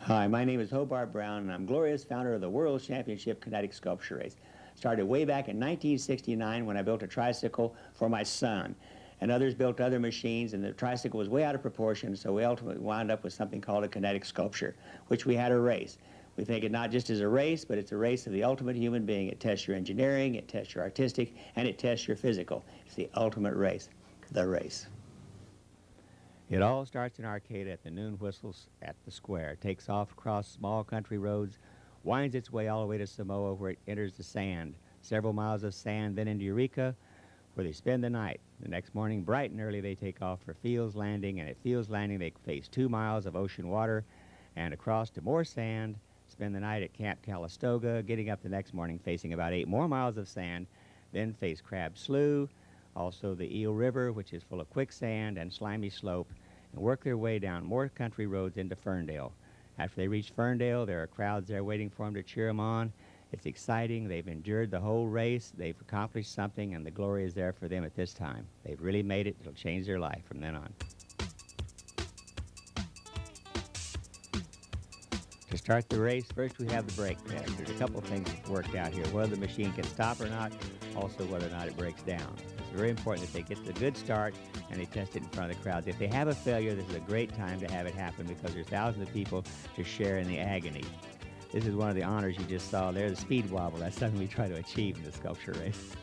Hi, my name is Hobart Brown, and I'm glorious founder of the World Championship Kinetic Sculpture Race. Started way back in 1969 when I built a tricycle for my son. And others built other machines, and the tricycle was way out of proportion, so we ultimately wound up with something called a kinetic sculpture, which we had a race. We think it not just as a race, but it's a race of the ultimate human being. It tests your engineering, it tests your artistic, and it tests your physical. It's the ultimate race, the race. It all starts in Arcata at the noon whistles at the square. It takes off across small country roads, winds its way all the way to Samoa, where it enters the sand. Several miles of sand, then into Eureka, where they spend the night. The next morning, bright and early, they take off for Fields Landing, and at Fields Landing, they face 2 miles of ocean water and across to more sand, spend the night at Camp Calistoga, getting up the next morning facing about 8 more miles of sand, then face Crab Slough, also the Eel River, which is full of quicksand and slimy slope, and work their way down more country roads into Ferndale. After they reach Ferndale, there are crowds there waiting for them to cheer them on. It's exciting. They've endured the whole race. They've accomplished something, and the glory is there for them at this time. They've really made it. It'll change their life from then on. To start the race, first we have the brake test. There's a couple of things worked out here, whether the machine can stop or not, also whether or not it breaks down. It's very important that they get the good start and they test it in front of the crowds. If they have a failure, this is a great time to have it happen because there's thousands of people to share in the agony. This is one of the honors you just saw there, the speed wobble. That's something we try to achieve in the sculpture race.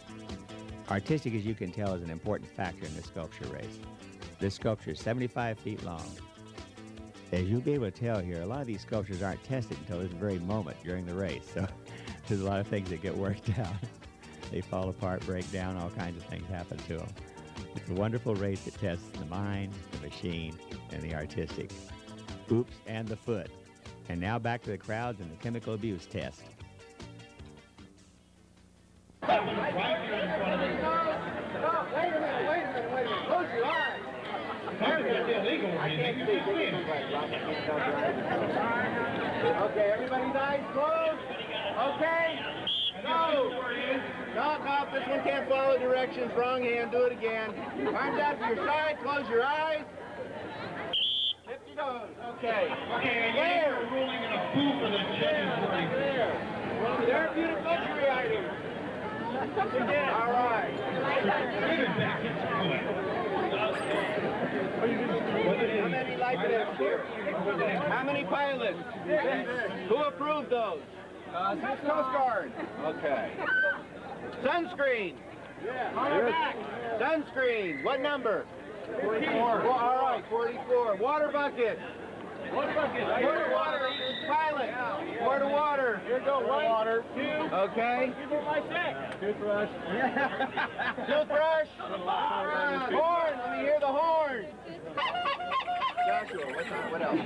Artistic, as you can tell, is an important factor in the sculpture race. This sculpture is 75 feet long. As you'll be able to tell here, a lot of these sculptures aren't tested until this very moment during the race, so there's a lot of things that get worked out. They fall apart, break down, all kinds of things happen to them. It's a wonderful race that tests the mind, the machine, and the artistic. Oops, and the foot. And now back to the crowds and the chemical abuse test. Wait a minute. Close your eyes. I can't see. Okay, everybody's eyes closed. Okay. Go. Knock, this one can't follow directions. Wrong hand, do it again. Arms out to your side, close your eyes. Lift your nose. Okay. Okay, there. We're rolling in a pool for the judges. There. Therapeutic luxury items. All right. Give it back. How many life vests here? How many pilots? Who approved those? Coast Guard. Okay. Sunscreen. Yeah. Sunscreen. What number? 44. Well, all right, 44. Water bucket. Water bucket. Water. Pilot. Water water. Here you go. Water. Okay. Give me my sack. Toothbrush. Toothbrush. Horn. Let me hear the horn. Joshua, what else?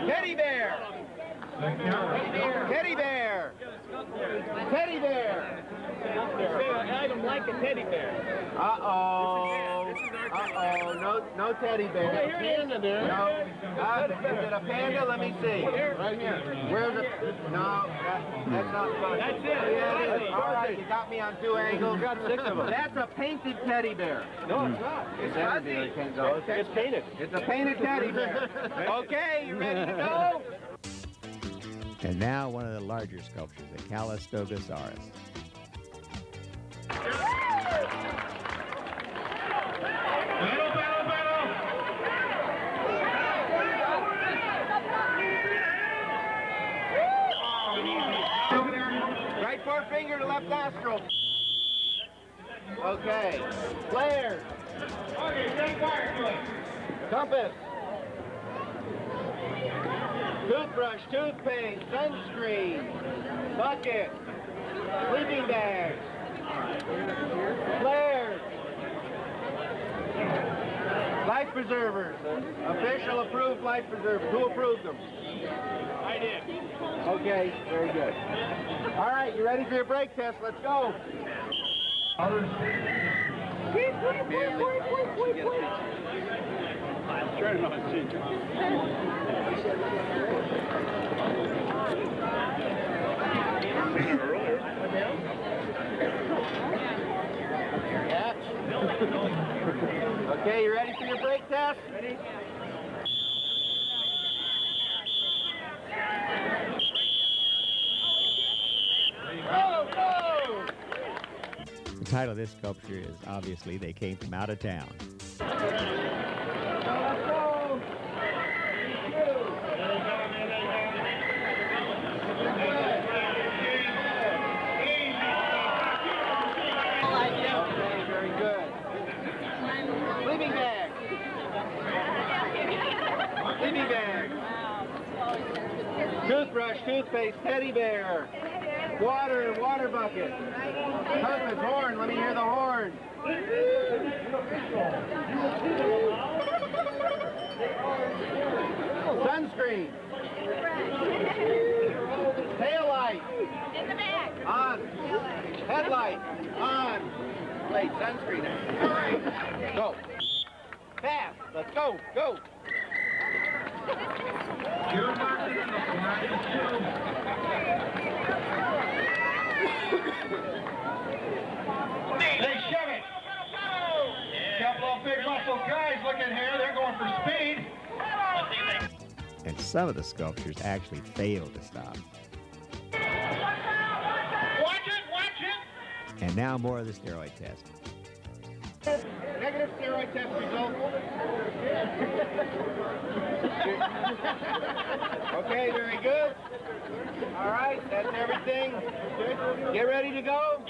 Teddy bear. Teddy bear. Teddy bear. I don't like a teddy bear. Uh-oh. Uh-oh. No teddy bear. A panda there. No. Is it a panda? Let me see. Right here. Where's it? No, that's not funny. That's it. Yeah, it is. All right, you got me on 2 angles. You got 6 of them. That's a painted teddy bear. No, it's not. It's fuzzy. It's painted. It's a painted teddy bear. Okay, you ready to go? And now one of the larger sculptures, the Calistogosaurus. Right forefinger to left nostril. Okay. Flares. Okay, stand quiet, good. Compass. Toothbrush, toothpaste, sunscreen, bucket, sleeping bag, flares, life preservers, official approved life preservers. Who approved them? I did. Okay, very good. All right, you ready for your brake test? Let's go. Turn it on, Okay, you ready for your brake test? Ready? title of this sculpture is obviously They Came From Out of Town. Very good. Sleeping bag. Sleeping bag. Toothbrush, toothpaste, teddy bear. Water and water bucket. Husband's horn. Let me hear the horn. Sunscreen. Tail light. In the back. On. Headlight. On. Wait, sunscreen. All right. Go. Fast. Let's go. Go. You're not in the blind show. They shove it. Couple of big muscle guys looking here. They're going for speed. And some of the sculptures actually failed to stop. Watch it, watch it. And now more of the steroid test. Negative steroid test result. Okay, very good. All right, that's everything. Get ready to go.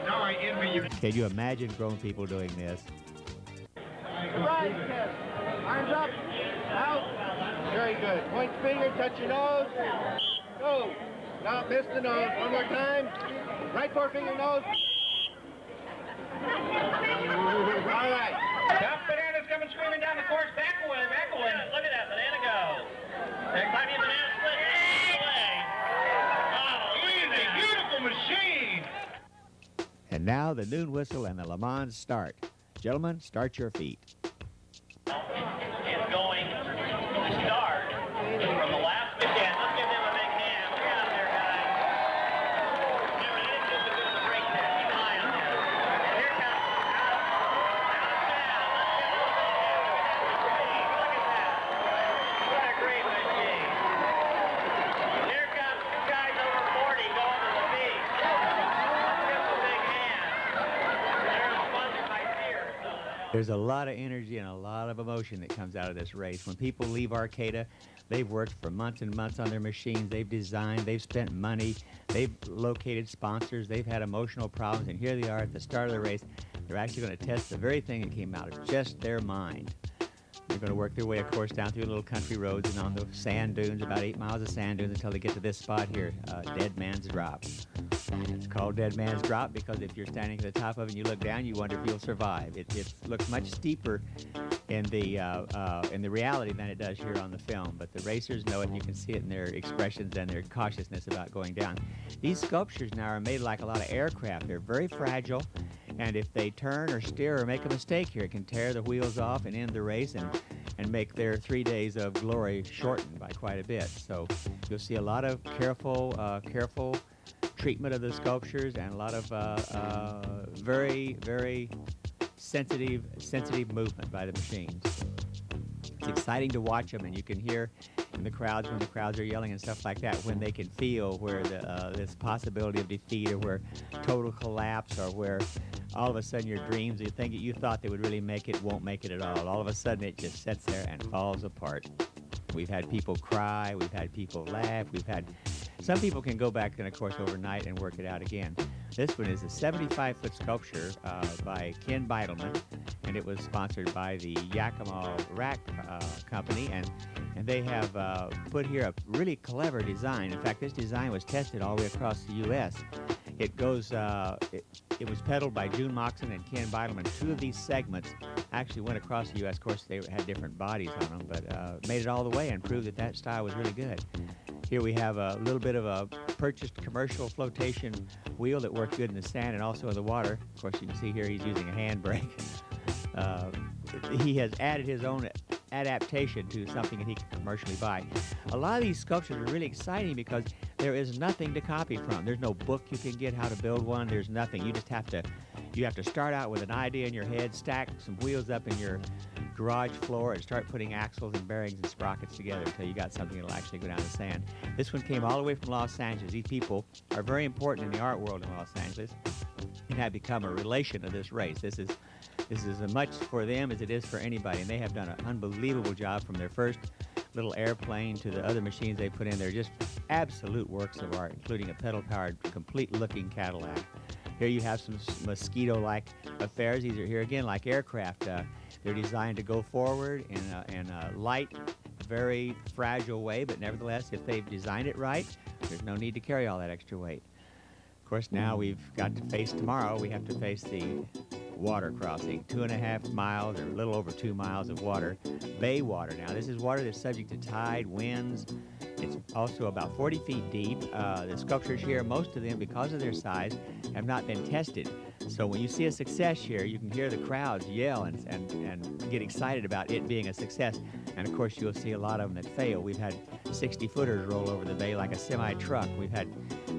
Now I envy you. Can you imagine grown people doing this? Right test. Arms up. Out. Very good. Point finger, touch your nose. Go. Now miss the nose. One more time. Right forefinger nose. All right. Tough bananas coming screaming down the course. Back away, back away. Look at that banana go. Next time you banana split. Away. Oh, easy. Beautiful machine. And now the noon whistle and the Le Mans start. Gentlemen, start your feet. Is going to start from the last weekend. Let's give them a big hand. Look out there, guys. Remember, they didn't just do the brake test. Keep an eye on them. And here comes Look at that. What a great machine. Here comes two guys over 40 going to the beach. Let's give them a big hand. They're sponsored by Sears. There's a lot of energy and a lot of emotion that comes out of this race. When people leave Arcata, they've worked for months and months on their machines. They've designed, they've spent money, they've located sponsors, they've had emotional problems, and here they are at the start of the race. They're actually going to test the very thing that came out of just their mind. They're going to work their way, of course, down through little country roads and on the sand dunes, about 8 miles of sand dunes until they get to this spot here, Dead Man's Drop. It's called Dead Man's Drop because if you're standing at the top of it and you look down, you wonder if you'll survive. It looks much steeper in the reality than it does here on the film, but the racers know it, and you can see it in their expressions and their cautiousness about going down. These sculptures now are made like a lot of aircraft. They're very fragile, and if they turn or steer or make a mistake here, it can tear the wheels off and end the race and make their 3 days of glory shortened by quite a bit. So you'll see a lot of careful treatment of the sculptures and a lot of very, very sensitive movement by the machines. It's exciting to watch them, and you can hear in the crowds when the crowds are yelling and stuff like that, when they can feel where this possibility of defeat or where total collapse or where all of a sudden your dreams, the thing that you thought they would really make it, won't make it at all. All of a sudden it just sits there and falls apart. We've had people cry, we've had people laugh, some people can go back and, of course, overnight and work it out again. This one is a 75-foot sculpture by Ken Beitelman, and it was sponsored by the Yakima Rack Company, and they have put here a really clever design. In fact, this design was tested all the way across the U.S. It goes, it was pedaled by June Moxon and Ken Beitelman. Two of these segments actually went across the U.S. Of course, they had different bodies on them, but made it all the way and proved that that style was really good. Here we have a little bit of a purchased commercial flotation wheel that worked good in the sand and also in the water. Of course, you can see here he's using a handbrake. He has added his own adaptation to something that he can commercially buy. A lot of these sculptures are really exciting because there is nothing to copy from. There's no book you can get how to build one. There's nothing. You just have to start out with an idea in your head, stack some wheels up in your garage floor and start putting axles and bearings and sprockets together until you got something that'll actually go down the sand. This one came all the way from Los Angeles. These people are very important in the art world in Los Angeles and have become a relation of this race. This is as much for them as it is for anybody, and they have done an unbelievable job from their first little airplane to the other machines they put in. They're just absolute works of art, including a pedal-powered, complete-looking Cadillac. Here you have some mosquito-like affairs. These are here again like aircraft. They're designed to go forward in a light, very fragile way, but nevertheless, if they've designed it right, there's no need to carry all that extra weight. Of course, now we've got to face tomorrow. We have to face the water crossing, 2.5 miles or a little over 2 miles of water, bay water. Now, this is water that's subject to tide, winds. It's also about 40 feet deep. The sculptures here, most of them, because of their size, have not been tested. So when you see a success here, you can hear the crowds yell and get excited about it being a success. And of course, you'll see a lot of them that fail. We've had 60-footers roll over the bay like a semi-truck. We've had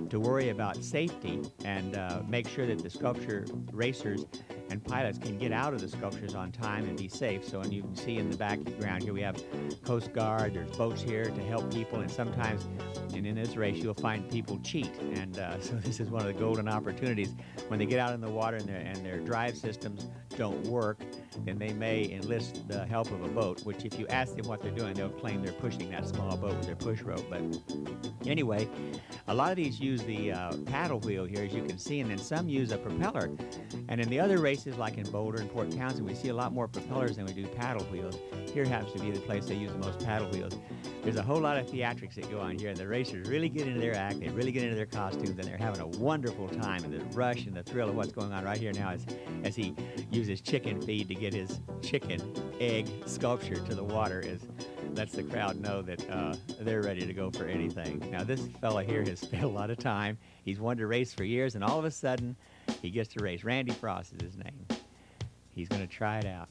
to worry about safety and make sure that the sculpture racers and pilots can get out of the sculptures on time and be safe. So, and you can see in the background here we have Coast Guard, there's boats here to help people, and sometimes, and in this race, you'll find people cheat. And so this is one of the golden opportunities. When they get out in the water and their drive systems don't work, then they may enlist the help of a boat, which if you ask them what they're doing, they'll claim they're pushing that small boat with their push rope. But anyway, a lot of these use the paddle wheel here, as you can see, and then some use a propeller. And in the other races, like in Boulder and Port Townsend, we see a lot more propellers than we do paddle wheels. Here happens to be the place they use the most paddle wheels. There's a whole lot of theatrics that go on here, and the racers really get into their act, they really get into their costumes, and they're having a wonderful time. And the rush and the thrill of what's going on right here now as he uses chicken feed to get his chicken egg sculpture to the water lets the crowd know that they're ready to go for anything. Now, this fella here has spent a lot of time. He's wanted to race for years, and all of a sudden, he gets to race. Randy Frost is his name. He's going to try it out.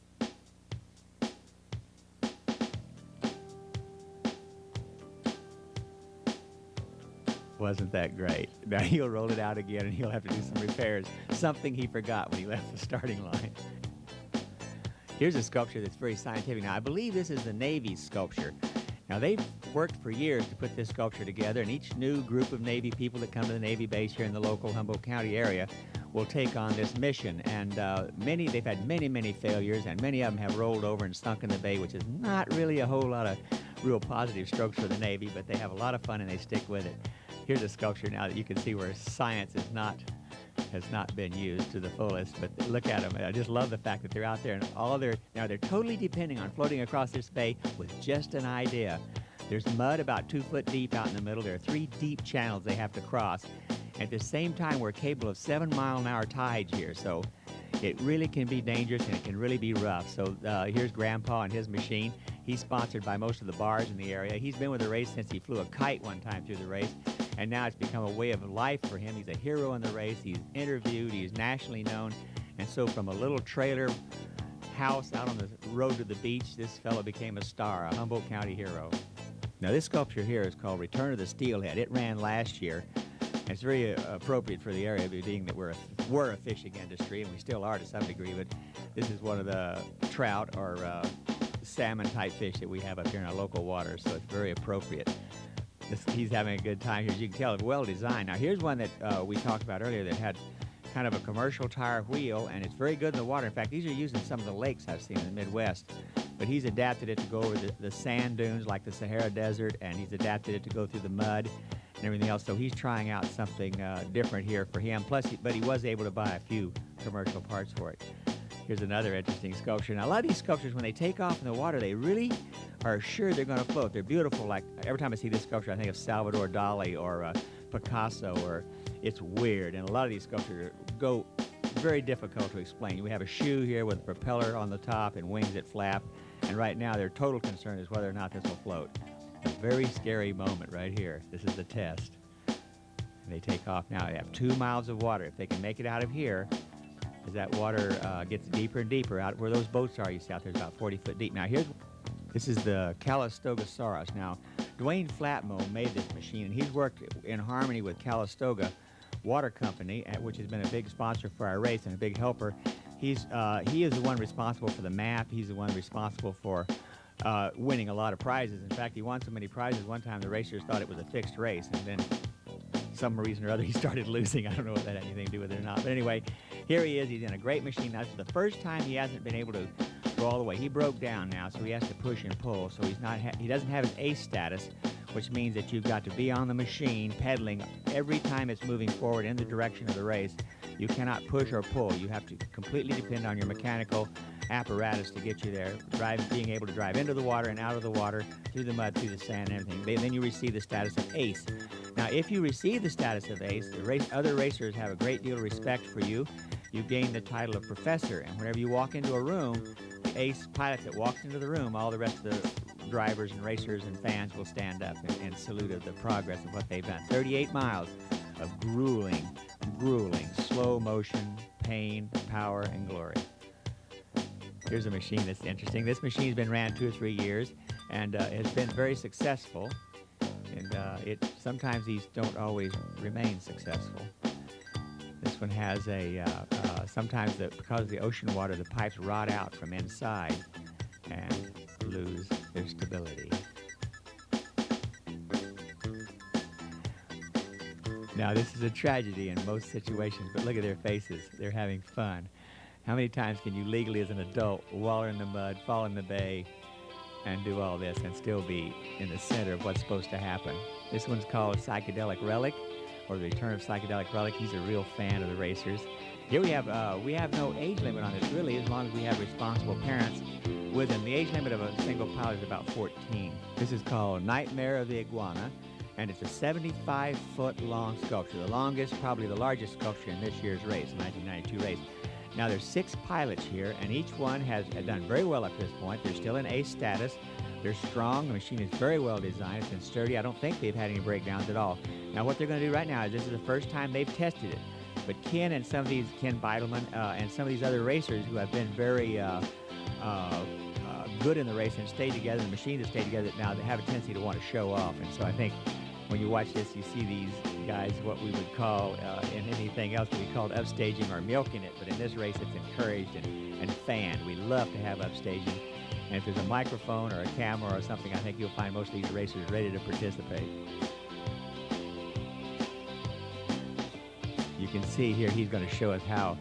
Wasn't that great? Now he'll roll it out again, and he'll have to do some repairs. Something he forgot when he left the starting line. Here's a sculpture that's very scientific. Now, I believe this is the Navy's sculpture. Now, they've worked for years to put this sculpture together, and each new group of Navy people that come to the Navy base here in the local Humboldt County area will take on this mission. And they've had many failures, and many of them have rolled over and sunk in the bay, which is not really a whole lot of real positive strokes for the Navy, but they have a lot of fun and they stick with it. Here's a sculpture now that you can see where science has not been used to the fullest, but look at them. I just love the fact that they're out there and they're totally depending on floating across this bay with just an idea. There's mud about 2 foot deep out in the middle. There are 3 deep channels they have to cross. At the same time, we're capable of 7-mile-an-hour tides here, so it really can be dangerous and it can really be rough. So here's Grandpa and his machine. He's sponsored by most of the bars in the area. He's been with the race since he flew a kite one time through the race, and now it's become a way of life for him. He's a hero in the race. He's interviewed. He's nationally known. And so from a little trailer house out on the road to the beach, this fellow became a star, a Humboldt County hero. Now, this sculpture here is called Return of the Steelhead. It ran last year. It's very appropriate for the area, being that we're a fishing industry, and we still are to some degree, but this is one of the trout or salmon-type fish that we have up here in our local waters, so it's very appropriate. He's having a good time here. As you can tell, it's well designed. Now, here's one that we talked about earlier that had kind of a commercial tire wheel, and it's very good in the water. In fact, these are used in some of the lakes I've seen in the Midwest, but he's adapted it to go over the sand dunes like the Sahara Desert, and he's adapted it to go through the mud and everything else. So he's trying out something different here for him. Plus, but he was able to buy a few commercial parts for it. Here's another interesting sculpture. Now, a lot of these sculptures, when they take off in the water, they really are sure they're going to float. They're beautiful. Like every time I see this sculpture, I think of Salvador Dali or Picasso, or it's weird. And a lot of these sculptures go very difficult to explain. We have a shoe here with a propeller on the top and wings that flap. And right now, their total concern is whether or not this will float. A very scary moment right here. This is the test. And they take off now. They have 2 miles of water. If they can make it out of here, as that water gets deeper and deeper, out where those boats are, you see out there, it's about 40 foot deep. Now this is the Calistogosaurus. Now, Dwayne Flatmo made this machine, and he's worked in harmony with Calistoga Water Company, which has been a big sponsor for our race and a big helper. he is the one responsible for the map. He's the one responsible for winning a lot of prizes. In fact, he won so many prizes, one time the racers thought it was a fixed race, and then some reason or other he started losing. I don't know if that had anything to do with it or not. But anyway, here he is. He's in a great machine. Now, this is the first time he hasn't been able to go all the way. He broke down now, so he has to push and pull. So he doesn't have his ace status, which means that you've got to be on the machine pedaling every time it's moving forward in the direction of the race. You cannot push or pull. You have to completely depend on your mechanical apparatus to get you there, being able to drive into the water and out of the water, through the mud, through the sand, and everything. Then you receive the status of ace. Now, if you receive the status of ace, other racers have a great deal of respect for you. You gain the title of professor, and whenever you walk into a room, the ace pilot that walks into the room, all the rest of the drivers and racers and fans will stand up and salute the progress of what they've done. 38 miles of grueling, slow motion, pain, power, and glory. Here's a machine that's interesting. This machine's been ran 2 or 3 years and has been very successful. And sometimes these don't always remain successful. This one has sometimes because of the ocean water, the pipes rot out from inside and lose their stability. Now, this is a tragedy in most situations, but look at their faces. They're having fun. How many times can you legally, as an adult, waller in the mud, fall in the bay, and do all this and still be in the center of what's supposed to happen? This one's called Psychedelic Relic, or the Return of Psychedelic Relic. He's a real fan of the racers. Here we have no age limit on this, really, as long as we have responsible parents with them. The age limit of a single pilot is about 14. This is called Nightmare of the Iguana, and it's a 75-foot long sculpture, the longest, probably the largest sculpture in this year's race, the 1992 race. Now, there's 6 pilots here, and each one has done very well at this point. They're still in ace status. They're strong. The machine is very well designed. It's been sturdy. I don't think they've had any breakdowns at all. Now, what they're going to do right now is this is the first time they've tested it. But Ken Beidelman, and some of these other racers who have been very good in the race and stayed together, the machines have stayed together now, they have a tendency to want to show off. And so I think when you watch this, you see these guys, what we would call, in anything else, we called upstaging or milking it. But in this race, it's encouraged and fanned. We love to have upstaging. And if there's a microphone or a camera or something, I think you'll find most of these racers ready to participate. You can see here, he's going to show us how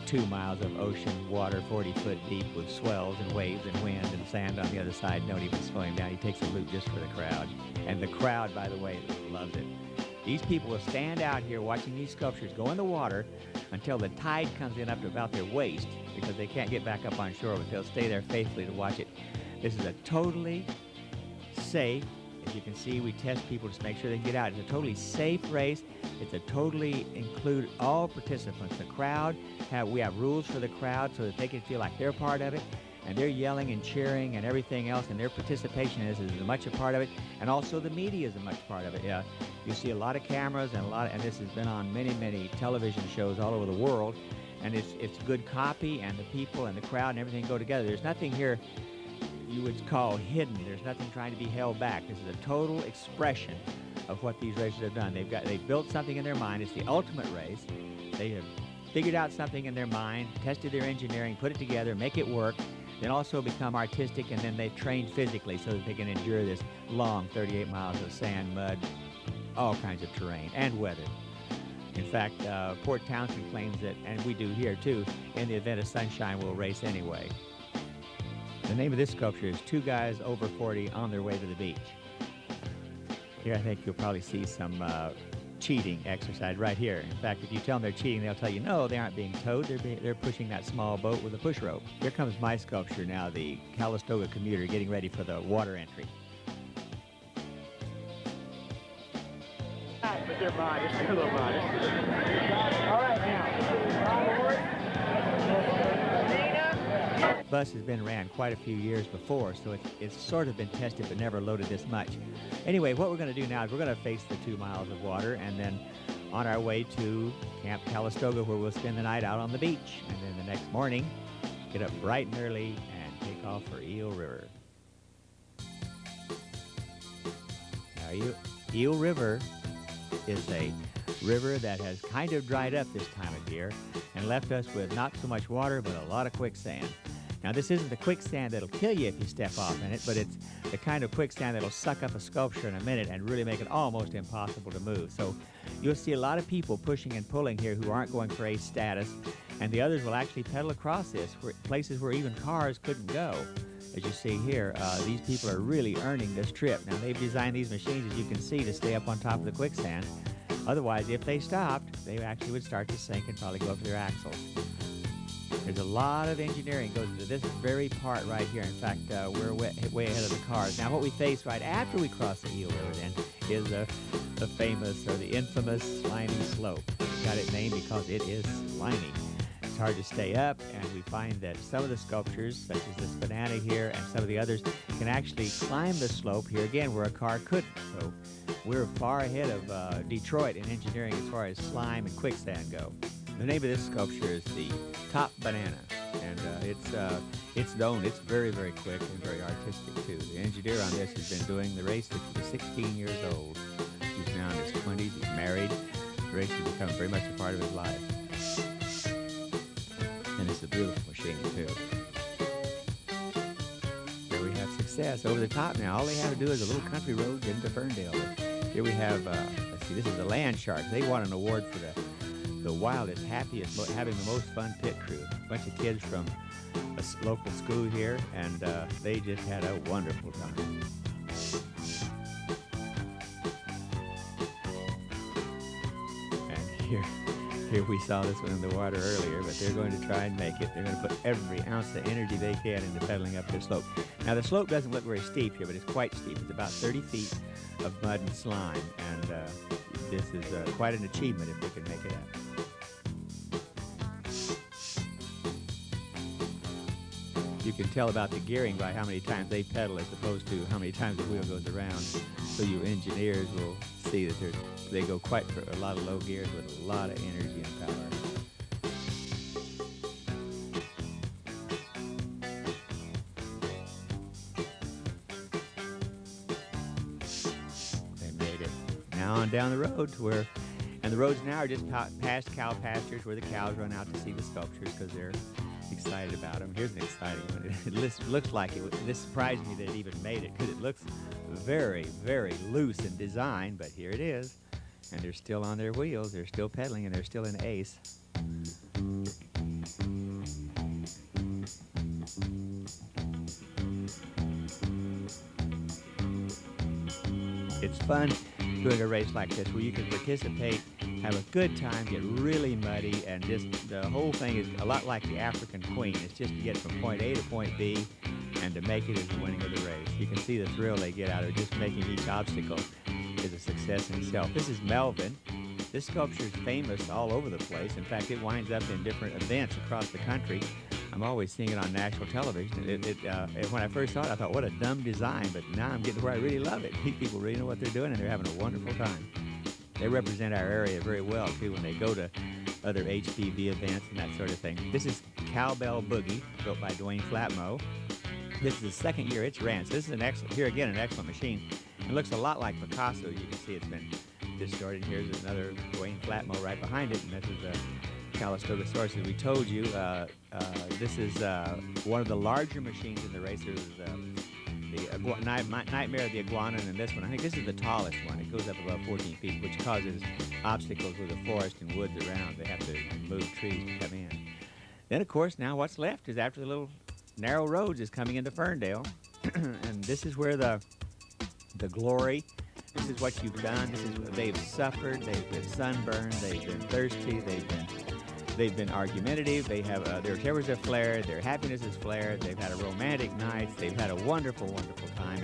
2 miles of ocean water, 40-foot deep, with swells and waves and wind and sand on the other side don't even slow him down. He takes a loop just for the crowd. And the crowd, by the way, loves it. These people will stand out here watching these sculptures go in the water until the tide comes in up to about their waist, because they can't get back up on shore, but they'll stay there faithfully to watch it. This is a totally safe, as you can see, we test people to make sure they can get out. It's a totally safe race. It's a totally include all participants. The crowd, we have rules for the crowd so that they can feel like they're part of it, and they're yelling and cheering and everything else, and their participation is as much a part of it, and also the media is a much part of it. You see a lot of cameras and this has been on many, many television shows all over the world, and it's good copy, and the people and the crowd and everything go together. There's nothing here you would call hidden. There's nothing trying to be held back. This is a total expression of what these racers have done. They've built something in their mind. It's the ultimate race. They have figured out something in their mind, tested their engineering, put it together, make it work, then also become artistic, and then they've trained physically so that they can endure this long 38 miles of sand, mud, all kinds of terrain, and weather. In fact, Port Townsend claims that, and we do here too, in the event of sunshine, we'll race anyway. The name of this sculpture is 2 Guys Over 40 on Their Way to the Beach. Here I think you'll probably see some cheating exercise right here. In fact, if you tell them they're cheating, they'll tell you, no, they aren't being towed. They're pushing that small boat with a push rope. Here comes my sculpture now, the Calistoga commuter, getting ready for the water entry. But they're modest. They're a little modest. All right, now. Bus has been ran quite a few years before, so it's sort of been tested but never loaded this much. Anyway, what we're going to do now is we're going to face the 2 miles of water, and then on our way to Camp Calistoga, where we'll spend the night out on the beach, and then the next morning get up bright and early and take off for Eel River. Now, Eel River is a river that has kind of dried up this time of year and left us with not so much water, but a lot of quicksand. Now, this isn't the quicksand that'll kill you if you step off in it, but it's the kind of quicksand that'll suck up a sculpture in a minute and really make it almost impossible to move. So you'll see a lot of people pushing and pulling here who aren't going for ace status, and the others will actually pedal across this, places where even cars couldn't go. As you see here, these people are really earning this trip. Now, they've designed these machines, as you can see, to stay up on top of the quicksand. Otherwise, if they stopped, they actually would start to sink and probably go up to their axles. There's a lot of engineering goes into this very part right here. In fact, we're way ahead of the cars. Now, what we face right after we cross the Eel River then is the famous or the infamous slimy slope. We got it named because it is slimy. It's hard to stay up, and we find that some of the sculptures, such as this banana here and some of the others, can actually climb the slope here again where a car couldn't. So we're far ahead of Detroit in engineering as far as slime and quicksand go. The name of this sculpture is the Top Banana, and it's known. It's very, very quick and very artistic too. The engineer on this has been doing the race since he was 16 years old. He's now in his 20s. He's married. The race has become very much a part of his life, and it's a beautiful machine too. Here we have success over the top. Now all they have to do is a little country road into Ferndale. Here we have. Let's see. This is the Land Shark. They won an award for the wildest, happiest, having the most fun pit crew. A bunch of kids from a local school here, and they just had a wonderful time. And here we saw this one in the water earlier, but they're going to try and make it. They're going to put every ounce of energy they can into pedaling up this slope. Now, the slope doesn't look very steep here, but it's quite steep. It's about 30 feet of mud and slime, and this is quite an achievement if we can make it up. You can tell about the gearing by how many times they pedal as opposed to how many times the wheel goes around. So you engineers will see that they go quite for a lot of low gears with a lot of energy and power. They made it. Now on down the road to where, and the roads now are just past cow pastures where the cows run out to see the sculptures because they're excited about them. Here's an exciting one. It looks like it. This surprised me that it even made it because it looks very, very loose in design, but here it is. And they're still on their wheels. They're still pedaling, and they're still in ace. It's fun doing a race like this where you can participate, have a good time, get really muddy, and just the whole thing is a lot like the African Queen. It's just to get from point A to point B, and to make it is the winning of the race. You can see the thrill they get out of just making each obstacle is a success in itself. This is Melvin. This sculpture is famous all over the place. In fact, it winds up in different events across the country. I'm always seeing it on national television. When I first saw it, I thought, what a dumb design, but now I'm getting to where I really love it. These people really know what they're doing, and they're having a wonderful time. They represent our area very well, too, when they go to other HPV events and that sort of thing. This is Cowbell Boogie, built by Dwayne Flatmo. This is the second year it's ran, so this is an excellent, here again, an excellent machine. It looks a lot like Picasso. You can see it's been distorted. Here's another Dwayne Flatmo right behind it, and this is a Calistoga source. As we told you, this is one of the larger machines in the race. There's the Nightmare of the Iguana, and this one. I think this is the tallest one. It goes up above 14 feet, which causes obstacles with the forest and woods around. They have to move trees to come in. Then, of course, now what's left is after the little narrow roads is coming into Ferndale, and this is where the glory. This is what you've done. This is what they've suffered. They've been sunburned. They've been thirsty. They've been argumentative. They have their tempers have flared. Their happiness is flared. They've had a romantic night. They've had a wonderful, wonderful time.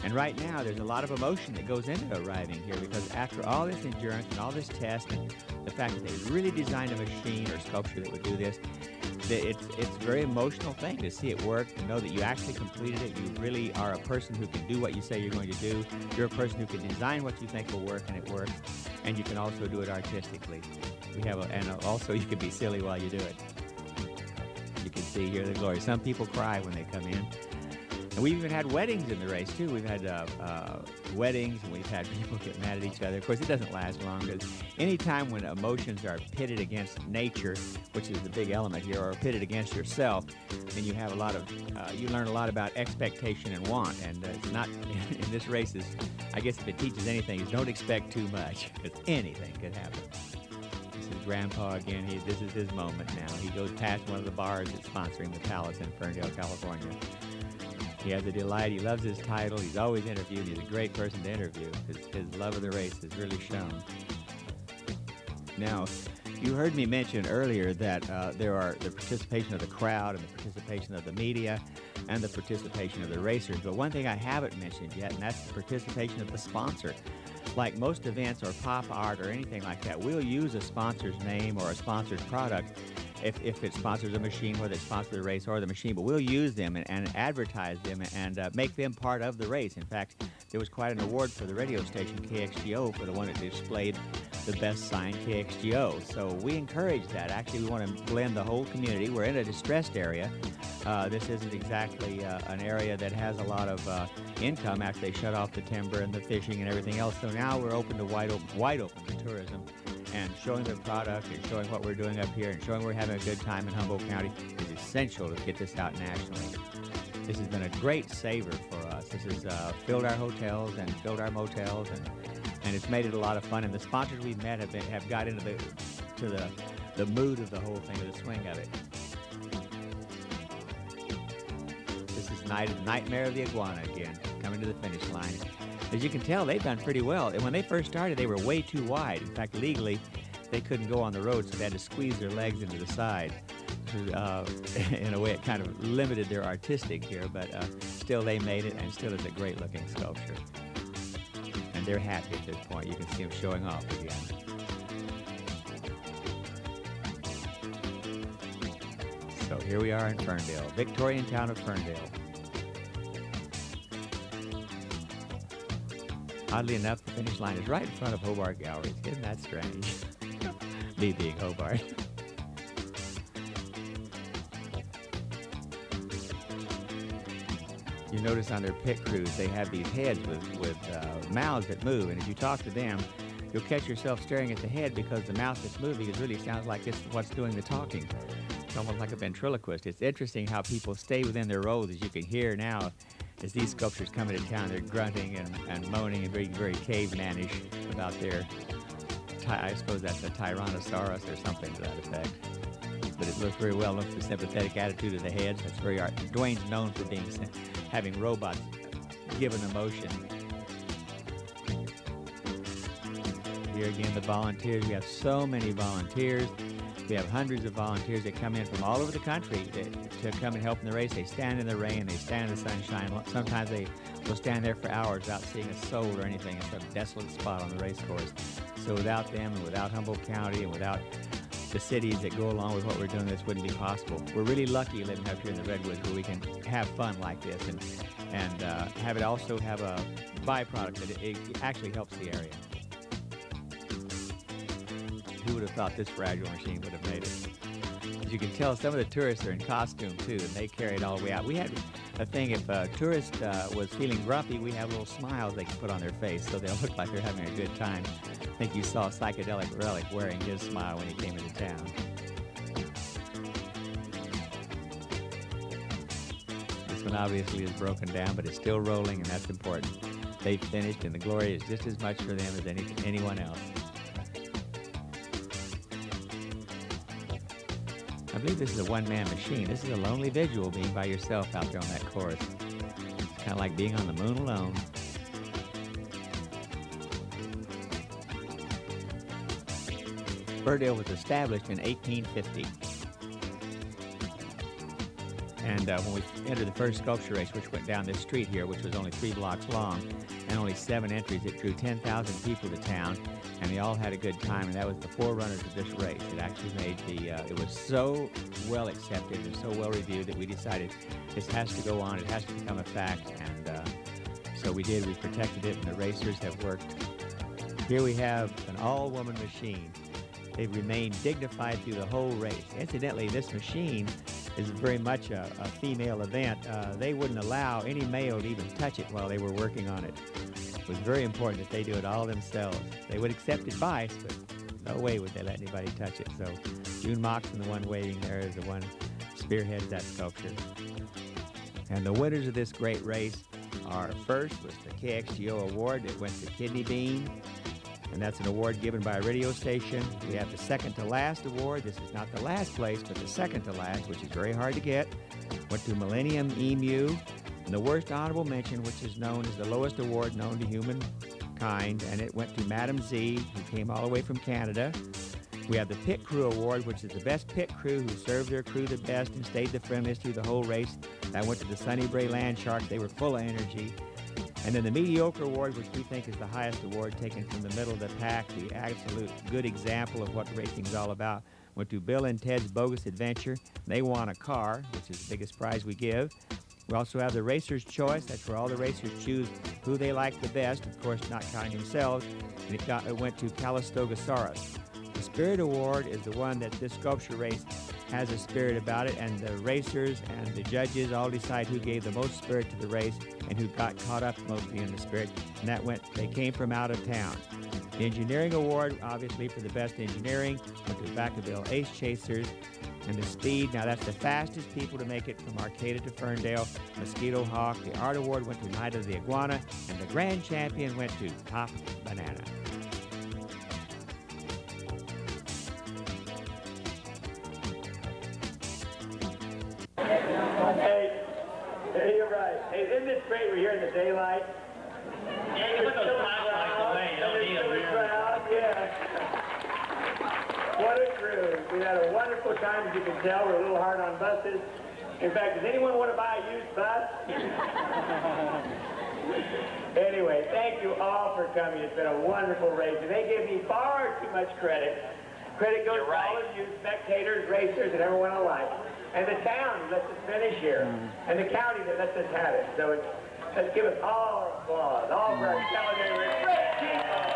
And right now, there's a lot of emotion that goes into arriving here because after all this endurance and all this test and the fact that they really designed a machine or sculpture that would do this, it's a very emotional thing to see it work, to know that you actually completed it. You really are a person who can do what you say you're going to do. You're a person who can design what you think will work, and it works. And you can also do it artistically. And also you can be silly while you do it. You can see here the glory. Some people cry when they come in. And we've even had weddings in the race, too. We've had weddings, and we've had people get mad at each other. Of course, it doesn't last long, because any time when emotions are pitted against nature, which is the big element here, or pitted against yourself, then you have a lot of, you learn a lot about expectation and want. And it's not, in this race, is, I guess if it teaches anything, is don't expect too much, because anything could happen. This is Grandpa again. This is his moment now. He goes past one of the bars that's sponsoring the Palace in Ferndale, California. He has a delight. He loves his title. He's always interviewed. He's a great person to interview. His love of the race has really shown. Now, you heard me mention earlier that there are the participation of the crowd and the participation of the media and the participation of the racers. But one thing I haven't mentioned yet, and that's the participation of the sponsor. Like most events or pop art or anything like that, we'll use a sponsor's name or a sponsor's product if it sponsors a machine, whether it sponsors the race or the machine, but we'll use them and advertise them and make them part of the race. In fact, there was quite an award for the radio station KXGO for the one that displayed the best signed KXGO. So we encourage that. Actually, we want to blend the whole community. We're in a distressed area. This isn't exactly an area that has a lot of income after they shut off the timber and the fishing and everything else. So now we're open to wide open to tourism, and showing the product and showing what we're doing up here and showing we're having a good time in Humboldt County is essential to get this out nationally. This has been a great saver for us. This has filled our hotels and filled our motels, and it's made it a lot of fun. And the sponsors we've met have got into the mood of the whole thing, or the swing of it. This is Nightmare of the Iguana again, coming to the finish line. As you can tell, they've done pretty well. And when they first started, they were way too wide. In fact, legally, they couldn't go on the road, so they had to squeeze their legs into the side. In a way, it kind of limited their artistic here, but still they made it, and still it's a great-looking sculpture. And they're happy at this point. You can see them showing off again. So here we are in Ferndale, Victorian town of Ferndale. Oddly enough, the finish line is right in front of Hobart Galleries. Isn't that strange? Me being Hobart. You notice on their pit crews, they have these heads with mouths that move, and as you talk to them, you'll catch yourself staring at the head because the mouth that's moving really sounds like it's what's doing the talking. It's almost like a ventriloquist. It's interesting how people stay within their roles, as you can hear now. As these sculptures come into town, they're grunting and moaning and being very caveman-ish about their, I suppose that's a Tyrannosaurus or something to that effect. But it looks very well. It looks the sympathetic attitude of the heads. That's very art. Dwayne's known for having robots give an emotion. Here again, the volunteers. We have so many volunteers. We have hundreds of volunteers that come in from all over the country to come and help in the race. They stand in the rain, they stand in the sunshine. Sometimes they will stand there for hours without seeing a soul or anything. It's a desolate spot on the race course. So without them and without Humboldt County and without the cities that go along with what we're doing, this wouldn't be possible. We're really lucky living up here in the Redwoods where we can have fun like this and have it also have a byproduct that it actually helps the area. Who would have thought this fragile machine would have made it? As you can tell, some of the tourists are in costume too, and they carry it all the way out. We had a thing, if a tourist was feeling grumpy, we have little smiles they can put on their face so they'll look like they're having a good time. I think you saw Psychedelic Relic wearing his smile when he came into town. This one obviously is broken down, but it's still rolling, and that's important. They've finished, and the glory is just as much for them as anyone else. I believe this is a one-man machine. This is a lonely visual being by yourself out there on that course. It's kind of like being on the moon alone. Ferndale was established in 1850. And when we entered the first sculpture race, which went down this street here, which was only 3 blocks long, and only 7 entries, it drew 10,000 people to town, and they all had a good time, and that was the forerunners of this race. It actually made it was so well accepted and so well reviewed that we decided this has to go on, it has to become a fact, and so we did. We protected it, and the racers have worked. Here we have an all-woman machine. They've remained dignified through the whole race. Incidentally, this machine is very much a female event. They wouldn't allow any male to even touch it while they were working on it. It was very important that they do it all themselves. They would accept advice, but no way would they let anybody touch it. So June Moxon, the one waving there, is the one spearheads that sculpture. And the winners of this great race are, first was the KXGO award that went to Kidney Bean, and that's an award given by a radio station. We have the second to last award. This is not the last place, but the second to last, which is very hard to get, went to Millennium Emu. And the worst honorable mention, which is known as the lowest award known to humankind, and it went to Madam Z, who came all the way from Canada. We have the Pit Crew Award, which is the best pit crew who served their crew the best and stayed the friendliest through the whole race. That went to the Sunny Bray Land Sharks. They were full of energy. And then the Mediocre Award, which we think is the highest award, taken from the middle of the pack, the absolute good example of what racing's all about, went to Bill and Ted's Bogus Adventure. They won a car, which is the biggest prize we give. We also have the Racer's Choice. That's where all the racers choose who they like the best, of course not counting themselves. And it went to Calistogosaurus. The Spirit Award is the one that this sculpture race has a spirit about it, and the racers and the judges all decide who gave the most spirit to the race and who got caught up mostly in the spirit, and they came from out of town. The Engineering Award, obviously for the best engineering, went to Vacaville Ace Chasers. And the Speed, now that's the fastest people to make it from Arcata to Ferndale, Mosquito Hawk. The Art Award went to Night of the Iguana, and the Grand Champion went to Top Banana. Hey, you're right. Hey, isn't this great? We're here in the daylight. Yeah, you can put those flashlights away. You don't need them here. Yeah. What a crew. We had a wonderful time, as you can tell. We're a little hard on buses. In fact, does anyone want to buy a used bus? Anyway, thank you all for coming. It's been a wonderful race. And they give me far too much credit. Credit goes to all of you, spectators, racers, and everyone alike. And the town that lets us finish here. And the county that lets us have it. So let's give us all our applause. All for our celebrating great people.